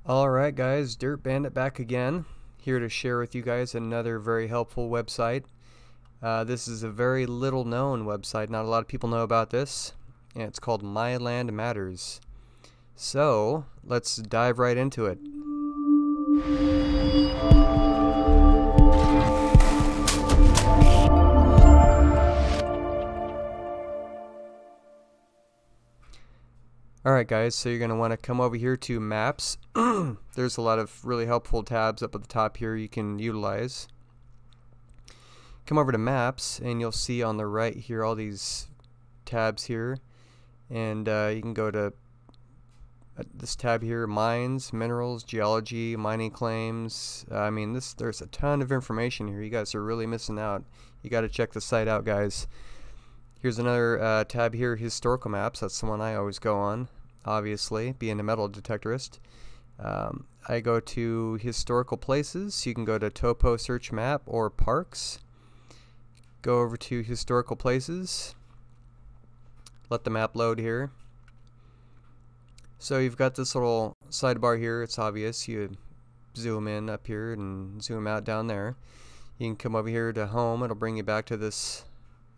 Alright guys, Dirt Bandit back again, here to share with you guys another very helpful website. This is a very little known website, not a lot of people know about this, and it's called My Land Matters. So, let's dive right into it. Alright guys, so you're going to want to come over here to Maps. There's a lot of really helpful tabs up at the top here you can utilize. Come over to Maps and you'll see on the right here all these tabs here, and you can go to this tab here: mines, minerals, geology, mining claims. There's a ton of information here. You guys are really missing out. You got to check the site out, guys. Here's another tab here: historical maps. That's the one I always go on, obviously, being a metal detectorist. I go to historical places. You can go to Topo Search Map or Parks. Go over to historical places. Let the map load here. So you've got this little sidebar here. It's obvious. You zoom in up here and zoom out down there. You can come over here to home. It'll bring you back to this.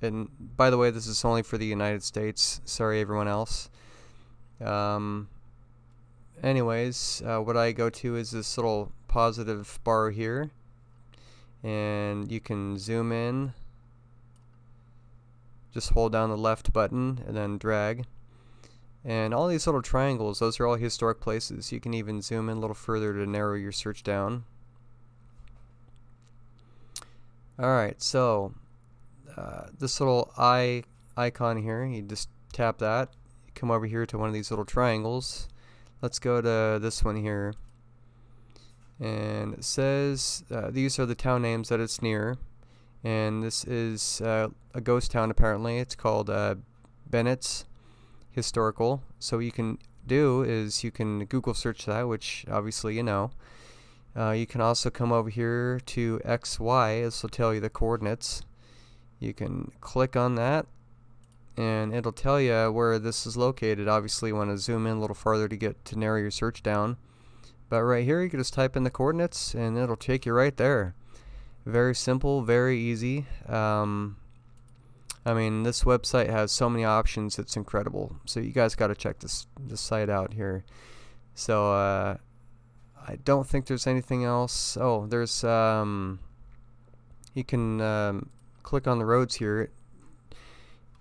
And by the way, this is only for the United States. Sorry, everyone else. Anyways, what I go to is this little positive bar here, and you can zoom in. Just hold down the left button and then drag. And all these little triangles, those are all historic places. You can even zoom in a little further to narrow your search down. Alright, so this little icon here, you just tap that. You come over here to one of these little triangles. Let's go to this one here. And it says these are the town names that it's near. And this is a ghost town apparently. It's called Bennett's Historical. So what you can do is you can Google search that, which obviously you know. You can also come over here to XY. This will tell you the coordinates. You can click on that and it'll tell you where this is located. Obviously you want to zoom in a little farther to get to narrow your search down. But right here you can just type in the coordinates and it'll take you right there. Very simple, very easy. This website has so many options, it's incredible. So you guys got to check this site out here. So I don't think there's anything else. Oh, there's you can click on the roads here.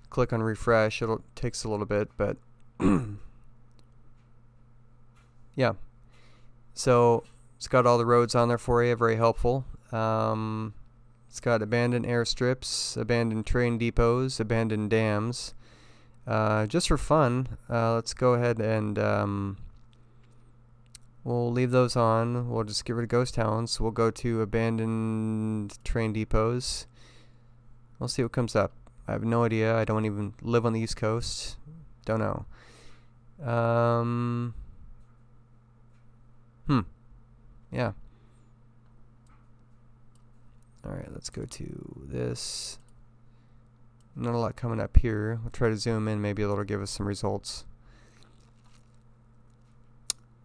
Click on refresh. It takes a little bit, but yeah. So it's got all the roads on there for you. Very helpful. It's got abandoned airstrips, abandoned train depots, abandoned dams. Just for fun, let's go ahead and we'll leave those on. We'll just get rid of ghost towns. We'll go to abandoned train depots. We'll see what comes up. I have no idea. I don't even live on the East Coast. Don't know. Yeah. Alright, let's go to this. Not a lot coming up here. We'll try to zoom in. Maybe it'll give us some results.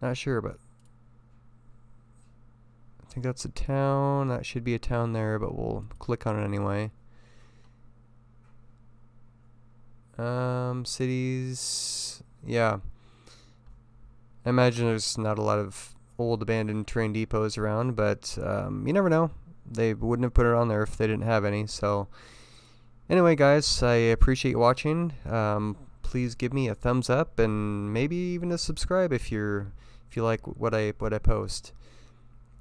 Not sure, but I think that's a town. That should be a town there, but we'll click on it anyway. Cities. Yeah. I imagine there's not a lot of old abandoned train depots around, but you never know. They wouldn't have put it on there if they didn't have any. So anyway, guys, I appreciate you watching. Please give me a thumbs up and maybe even a subscribe if you like what I post.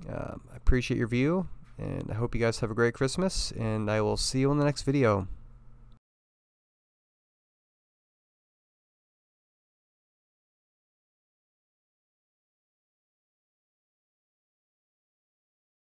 I appreciate your view, and I hope you guys have a great Christmas, and I will see you in the next video.